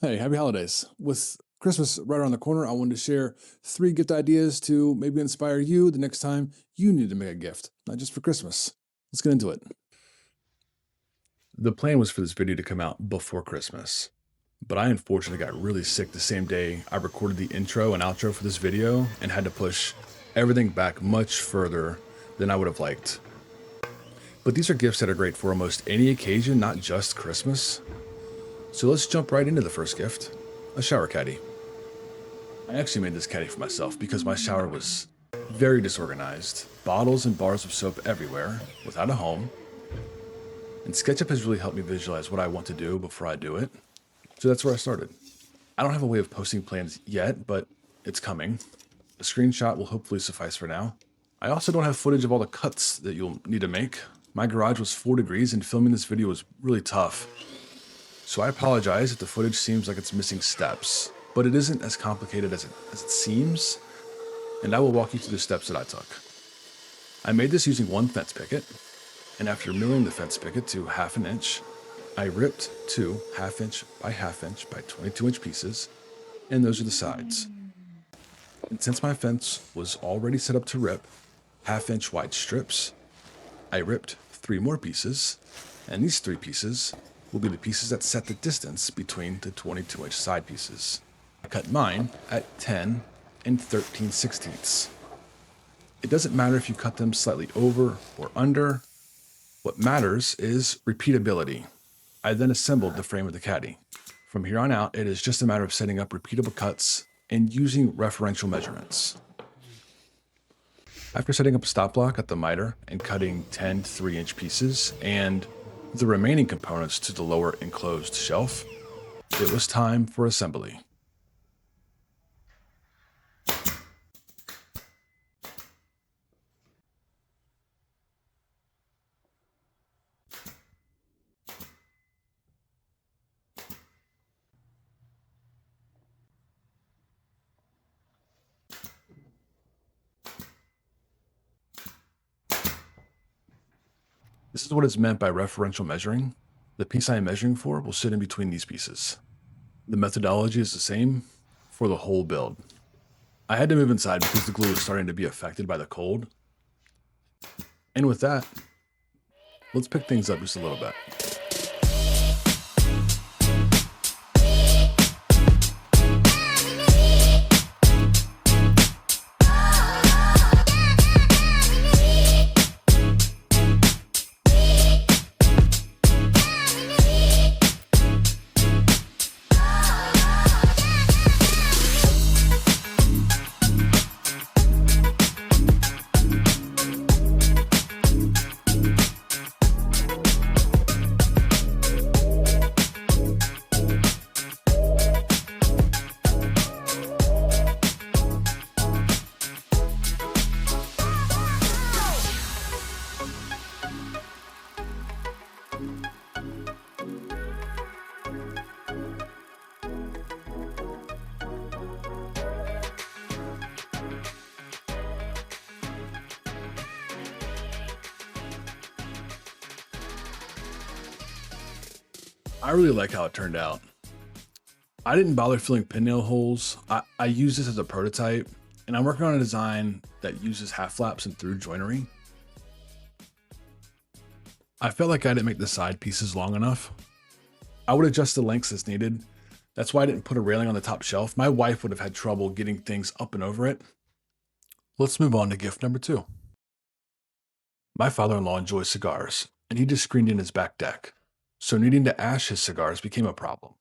Hey, happy holidays. With Christmas right around the corner, I wanted to share 3 gift ideas to maybe inspire you the next time you need to make a gift, not just for Christmas. Let's get into it. The plan was for this video to come out before Christmas, but I unfortunately got really sick the same day I recorded the intro and outro for this video and had to push everything back much further than I would have liked. But these are gifts that are great for almost any occasion, not just Christmas. So let's jump right into the first gift, a shower caddy. I actually made this caddy for myself because my shower was very disorganized, bottles and bars of soap everywhere, without a home. And SketchUp has really helped me visualize what I want to do before I do it. So that's where I started. I don't have a way of posting plans yet, but it's coming. A screenshot will hopefully suffice for now. I also don't have footage of all the cuts that you'll need to make. My garage was 4 degrees and filming this video was really tough. So I apologize if the footage seems like it's missing steps, but it isn't as complicated as it seems, and I will walk you through the steps that I took. I made this using 1 fence picket, and after milling the fence picket to 1/2 inch, I ripped 2 1/2 inch by 22 inch pieces, and those are the sides. And since my fence was already set up to rip 1/2 inch wide strips, I ripped 3 more pieces, and these 3 pieces will be the pieces that set the distance between the 22 inch side pieces. I cut mine at 10 and 13/16. It doesn't matter if you cut them slightly over or under. What matters is repeatability. I then assembled the frame of the caddy. From here on out, it is just a matter of setting up repeatable cuts and using referential measurements. After setting up a stop block at the miter and cutting 10 3-inch pieces and the remaining components to the lower enclosed shelf, it was time for assembly. This is what is meant by referential measuring. The piece I am measuring for will sit in between these pieces. The methodology is the same for the whole build. I had to move inside because the glue was starting to be affected by the cold. And with that, let's pick things up just a little bit. I really like how it turned out. I didn't bother filling pin nail holes. I use this as a prototype, and I'm working on a design that uses half flaps and through joinery. I felt like I didn't make the side pieces long enough. I would adjust the lengths as needed. That's why I didn't put a railing on the top shelf. My wife would have had trouble getting things up and over it. Let's move on to gift number 2. My father-in-law enjoys cigars, and he just screened in his back deck, so needing to ash his cigars became a problem.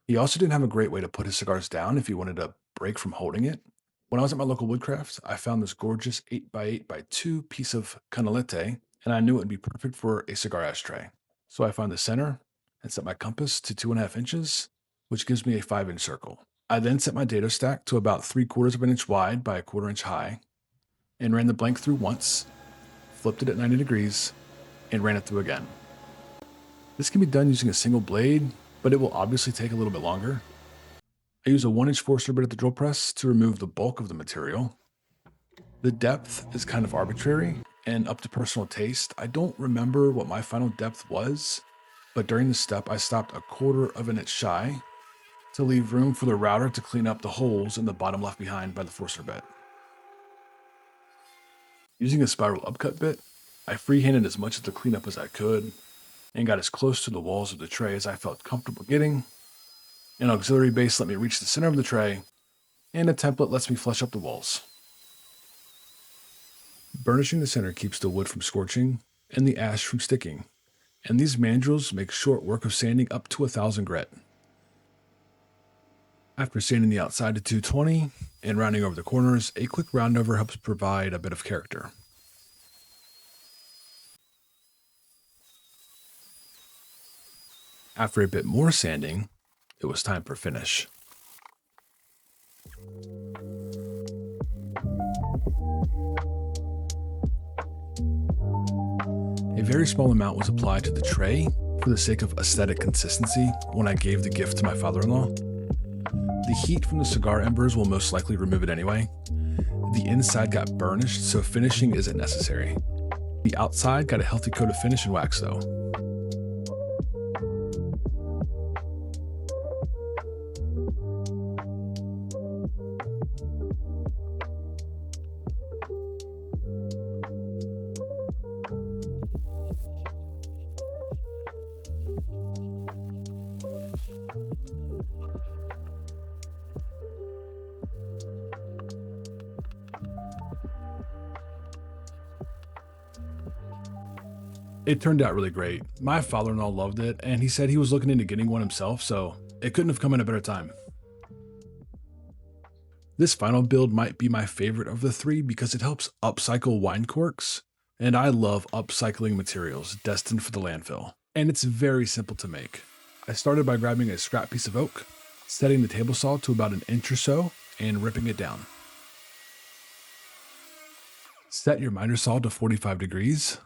He also didn't have a great way to put his cigars down if he wanted a break from holding it. When I was at my local woodcraft, I found this gorgeous 8x8x2 piece of canalete, and I knew it would be perfect for a cigar ashtray. So I found the center and set my compass to 2.5 inches, which gives me a 5-inch circle. I then set my dado stack to about 3/4 of an inch wide by 1/4 inch high, and ran the blank through once, flipped it at 90 degrees, and ran it through again. This can be done using a single blade, but it will obviously take a little bit longer. I use a 1-inch Forstner bit at the drill press to remove the bulk of the material. The depth is kind of arbitrary and up to personal taste. I don't remember what my final depth was, but during the step I stopped 1/4 of an inch shy to leave room for the router to clean up the holes in the bottom left behind by the Forstner bit. Using a spiral upcut bit, I freehanded as much of the cleanup as I could and got as close to the walls of the tray as I felt comfortable getting. An auxiliary base let me reach the center of the tray, and a template lets me flush up the walls. Burnishing the center keeps the wood from scorching and the ash from sticking, and these mandrels make short work of sanding up to 1000 grit. After sanding the outside to 220 and rounding over the corners, a quick round over helps provide a bit of character. After a bit more sanding, it was time for finish. A very small amount was applied to the tray for the sake of aesthetic consistency when I gave the gift to my father-in-law. The heat from the cigar embers will most likely remove it anyway. The inside got burnished, so finishing isn't necessary. The outside got a healthy coat of finish and wax though. It turned out really great. My father-in-law loved it, and he said he was looking into getting one himself, so it couldn't have come at a better time. This final build might be my favorite of the three because it helps upcycle wine corks, and I love upcycling materials destined for the landfill. And it's very simple to make. I started by grabbing a scrap piece of oak, setting the table saw to about an inch or so, and ripping it down. Set your miter saw to 45 degrees.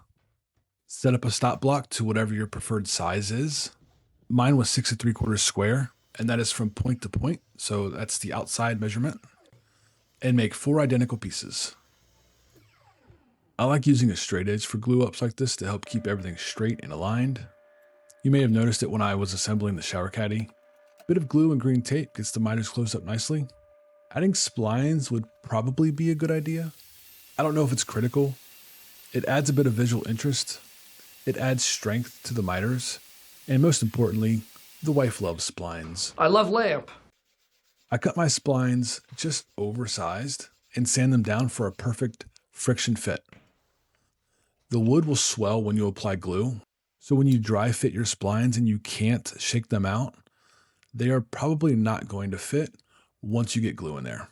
Set up a stop block to whatever your preferred size is. Mine was 6 3/4 square, and that is from point to point, so that's the outside measurement. And make 4 identical pieces. I like using a straight edge for glue ups like this to help keep everything straight and aligned. You may have noticed it when I was assembling the shower caddy. A bit of glue and green tape gets the miters closed up nicely. Adding splines would probably be a good idea. I don't know if it's critical. It adds a bit of visual interest. It adds strength to the miters, and most importantly, the wife loves splines. I love lamp. I cut my splines just oversized and sand them down for a perfect friction fit. The wood will swell when you apply glue, so when you dry fit your splines and you can't shake them out, they are probably not going to fit once you get glue in there.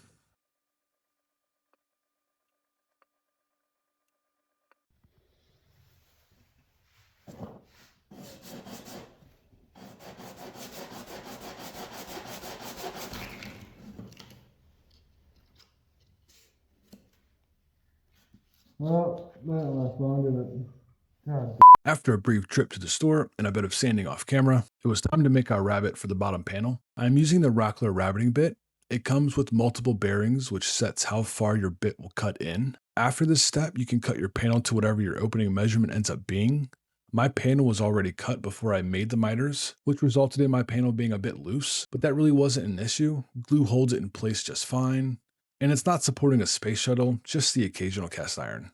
Well, that lasts long, didn't it? God. After a brief trip to the store and a bit of sanding off camera, it was time to make our rabbet for the bottom panel. I'm using the Rockler rabbeting bit. It comes with multiple bearings, which sets how far your bit will cut in. After this step, you can cut your panel to whatever your opening measurement ends up being. My panel was already cut before I made the miters, which resulted in my panel being a bit loose, but that really wasn't an issue. Glue holds it in place just fine. And it's not supporting a space shuttle, just the occasional cast iron.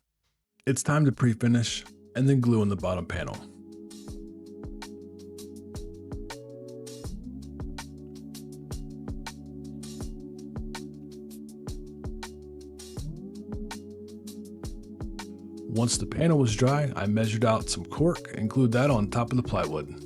It's time to pre-finish and then glue on the bottom panel. Once the panel was dry, I measured out some cork and glued that on top of the plywood.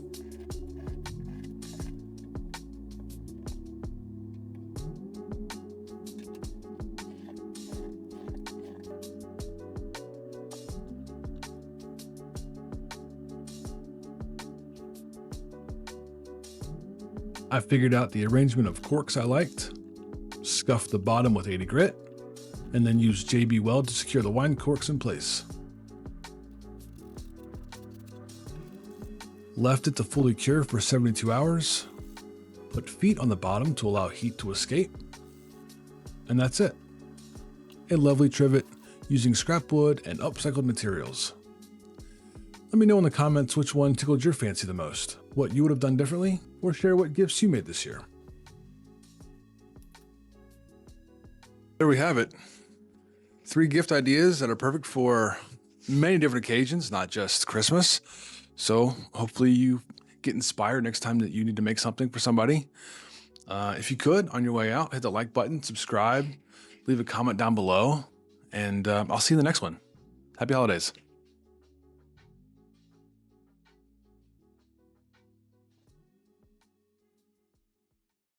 I figured out the arrangement of corks I liked, scuffed the bottom with 80 grit, and then used JB Weld to secure the wine corks in place. Left it to fully cure for 72 hours, put feet on the bottom to allow heat to escape, and that's it. A lovely trivet using scrap wood and upcycled materials. Let me know in the comments which one tickled your fancy the most, what you would have done differently, or share what gifts you made this year. There we have it. 3 gift ideas that are perfect for many different occasions, not just Christmas. So hopefully you get inspired next time that you need to make something for somebody. If you could, on your way out, hit the like button, subscribe, leave a comment down below, and I'll see you in the next one. Happy holidays.